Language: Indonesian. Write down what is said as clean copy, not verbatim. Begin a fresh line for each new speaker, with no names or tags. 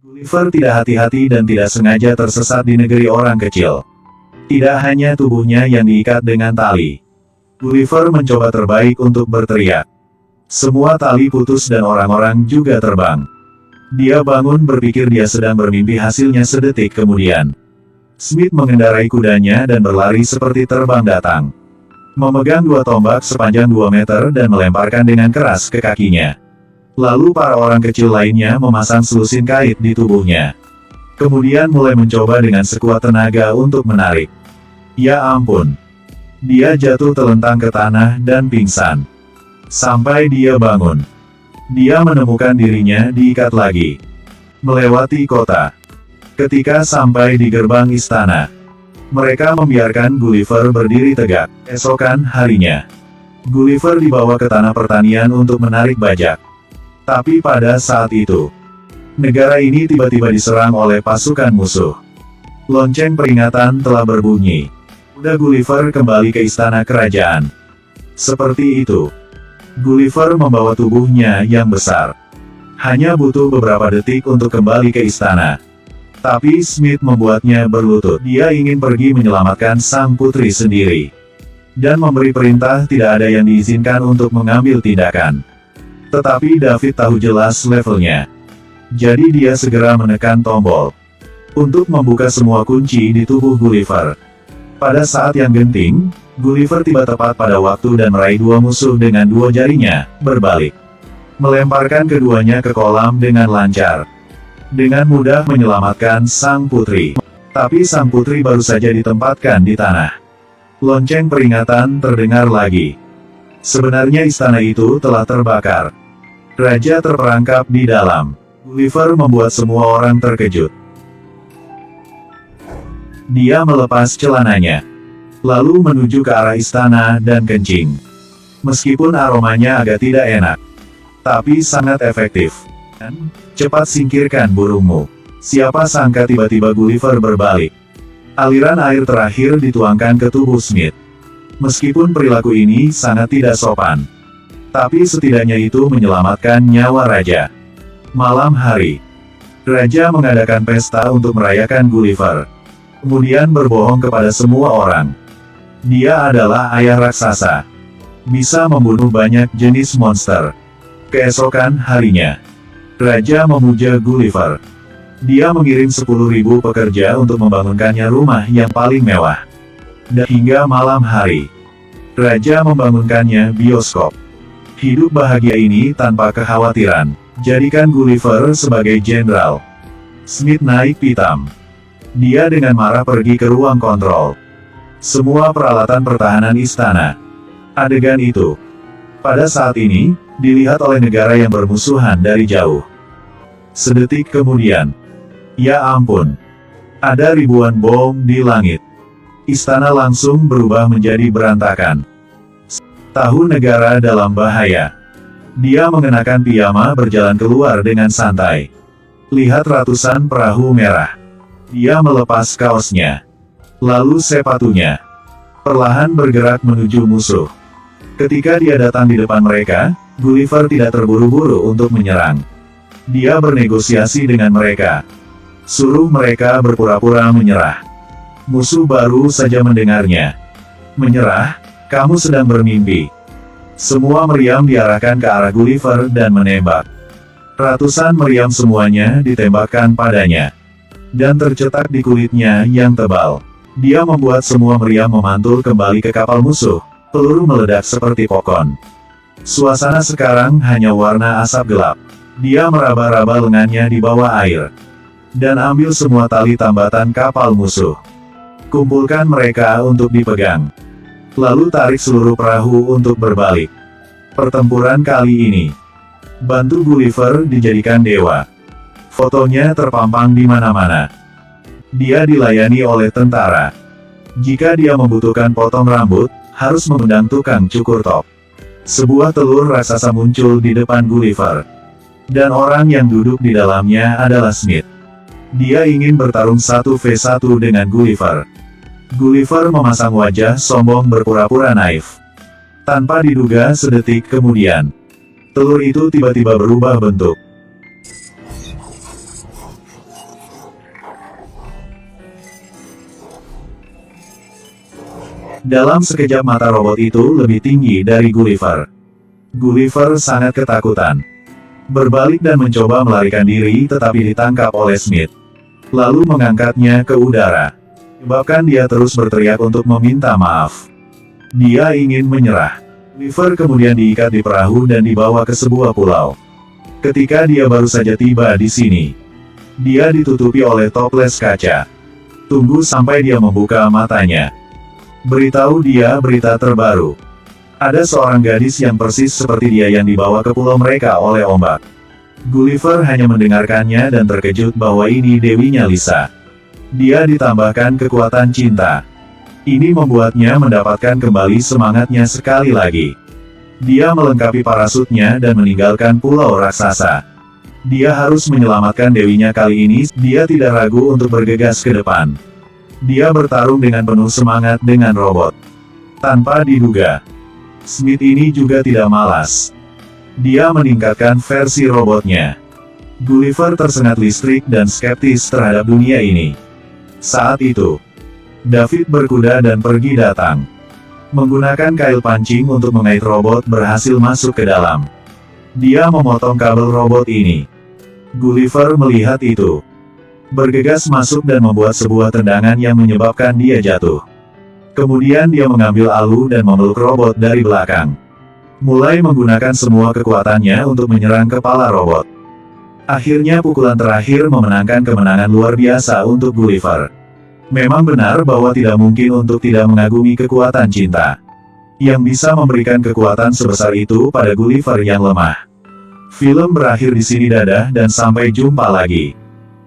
Gulliver tidak hati-hati dan tidak sengaja tersesat di negeri orang kecil. Tidak hanya tubuhnya yang diikat dengan tali. Gulliver mencoba terbaik untuk berteriak. Semua tali putus dan orang-orang juga terbang. Dia bangun berpikir dia sedang bermimpi, hasilnya sedetik kemudian. Smith mengendarai kudanya dan berlari seperti terbang datang. Memegang dua tombak sepanjang 2 meter dan melemparkan dengan keras ke kakinya. Lalu para orang kecil lainnya memasang selusin kait di tubuhnya. Kemudian mulai mencoba dengan sekuat tenaga untuk menarik. Ya ampun. Dia jatuh telentang ke tanah dan pingsan. Sampai dia bangun. Dia menemukan dirinya diikat lagi. Melewati kota. Ketika sampai di gerbang istana, mereka membiarkan Gulliver berdiri tegak. Esokan harinya, Gulliver dibawa ke tanah pertanian untuk menarik bajak. Tapi pada saat itu, negara ini tiba-tiba diserang oleh pasukan musuh. Lonceng peringatan telah berbunyi. Kuda Gulliver kembali ke istana kerajaan. Seperti itu, Gulliver membawa tubuhnya yang besar. Hanya butuh beberapa detik untuk kembali ke istana. Tapi Smith membuatnya berlutut. Dia ingin pergi menyelamatkan sang putri sendiri. Dan memberi perintah tidak ada yang diizinkan untuk mengambil tindakan. Tetapi David tahu jelas levelnya. Jadi dia segera menekan tombol untuk membuka semua kunci di tubuh Gulliver. Pada saat yang genting, Gulliver tiba tepat pada waktu dan meraih dua musuh dengan dua jarinya, berbalik. Melemparkan keduanya ke kolam dengan lancar. Dengan mudah menyelamatkan sang putri. Tapi sang putri baru saja ditempatkan di tanah. Lonceng peringatan terdengar lagi. Sebenarnya istana itu telah terbakar. Raja terperangkap di dalam. Gulliver membuat semua orang terkejut. Dia melepas celananya, lalu menuju ke arah istana dan kencing. Meskipun aromanya agak tidak enak, tapi sangat efektif. Dan, cepat singkirkan burungmu. Siapa sangka tiba-tiba Gulliver berbalik. Aliran air terakhir dituangkan ke tubuh Smith. Meskipun perilaku ini sangat tidak sopan, tapi setidaknya itu menyelamatkan nyawa raja. Malam hari, raja mengadakan pesta untuk merayakan Gulliver. Kemudian berbohong kepada semua orang. Dia adalah ayah raksasa. Bisa membunuh banyak jenis monster. Keesokan harinya, raja memuja Gulliver. Dia mengirim 10.000 pekerja untuk membangunkannya rumah yang paling mewah. Dan hingga malam hari, raja membangunkannya bioskop. Hidup bahagia ini tanpa kekhawatiran. Jadikan Gulliver sebagai jenderal. Smith naik pitam. Dia dengan marah pergi ke ruang kontrol. Semua peralatan pertahanan istana. Adegan itu, pada saat ini, dilihat oleh negara yang bermusuhan dari jauh. Sedetik kemudian, ya ampun, ada ribuan bom di langit. Istana langsung berubah menjadi berantakan. Tahu negara dalam bahaya. Dia mengenakan piyama berjalan keluar dengan santai. Lihat ratusan perahu merah. Dia melepas kaosnya, lalu sepatunya. Perlahan bergerak menuju musuh. Ketika dia datang di depan mereka, Gulliver tidak terburu-buru untuk menyerang. Dia bernegosiasi dengan mereka. Suruh mereka berpura-pura menyerah. Musuh baru saja mendengarnya. Menyerah? Kamu sedang bermimpi. Semua meriam diarahkan ke arah Gulliver dan menembak. Ratusan meriam semuanya ditembakkan padanya. Dan tercetak di kulitnya yang tebal. Dia membuat semua meriam memantul kembali ke kapal musuh. Peluru meledak seperti popcorn. Suasana sekarang hanya warna asap gelap. Dia meraba-raba lengannya di bawah air. Dan ambil semua tali tambatan kapal musuh. Kumpulkan mereka untuk dipegang. Lalu tarik seluruh perahu untuk berbalik. Pertempuran kali ini, bantu Gulliver dijadikan dewa. Fotonya terpampang di mana-mana. Dia dilayani oleh tentara. Jika dia membutuhkan potong rambut, harus mengundang tukang cukur top. Sebuah telur raksasa muncul di depan Gulliver. Dan orang yang duduk di dalamnya adalah Smith. Dia ingin bertarung 1v1 dengan Gulliver. Gulliver memasang wajah sombong berpura-pura naif. Tanpa diduga sedetik kemudian, telur itu tiba-tiba berubah bentuk. Dalam sekejap mata robot itu lebih tinggi dari Gulliver. Gulliver sangat ketakutan. Berbalik dan mencoba melarikan diri tetapi ditangkap oleh Smith. Lalu mengangkatnya ke udara. Menyebabkan dia terus berteriak untuk meminta maaf. Dia ingin menyerah. Gulliver kemudian diikat di perahu dan dibawa ke sebuah pulau. Ketika dia baru saja tiba di sini, dia ditutupi oleh toples kaca. Tunggu sampai dia membuka matanya. Beritahu dia berita terbaru. Ada seorang gadis yang persis seperti dia yang dibawa ke pulau mereka oleh ombak. Gulliver hanya mendengarkannya dan terkejut bahwa ini dewinya Lisa. Dia ditambahkan kekuatan cinta. Ini membuatnya mendapatkan kembali semangatnya sekali lagi. Dia melengkapi parasutnya dan meninggalkan pulau raksasa. Dia harus menyelamatkan dewinya kali ini, dia tidak ragu untuk bergegas ke depan. Dia bertarung dengan penuh semangat dengan robot. Tanpa diduga, Smith ini juga tidak malas. Dia meningkatkan versi robotnya. Gulliver tersengat listrik dan skeptis terhadap dunia ini. Saat itu, David berkuda dan pergi datang. Menggunakan kail pancing untuk mengait robot berhasil masuk ke dalam. Dia memotong kabel robot ini. Gulliver melihat itu. Bergegas masuk dan membuat sebuah tendangan yang menyebabkan dia jatuh. Kemudian dia mengambil alu dan memeluk robot dari belakang. Mulai menggunakan semua kekuatannya untuk menyerang kepala robot. Akhirnya pukulan terakhir memenangkan kemenangan luar biasa untuk Gulliver. Memang benar bahwa tidak mungkin untuk tidak mengagumi kekuatan cinta. Yang bisa memberikan kekuatan sebesar itu pada Gulliver yang lemah. Film berakhir di sini, dadah dan sampai jumpa lagi.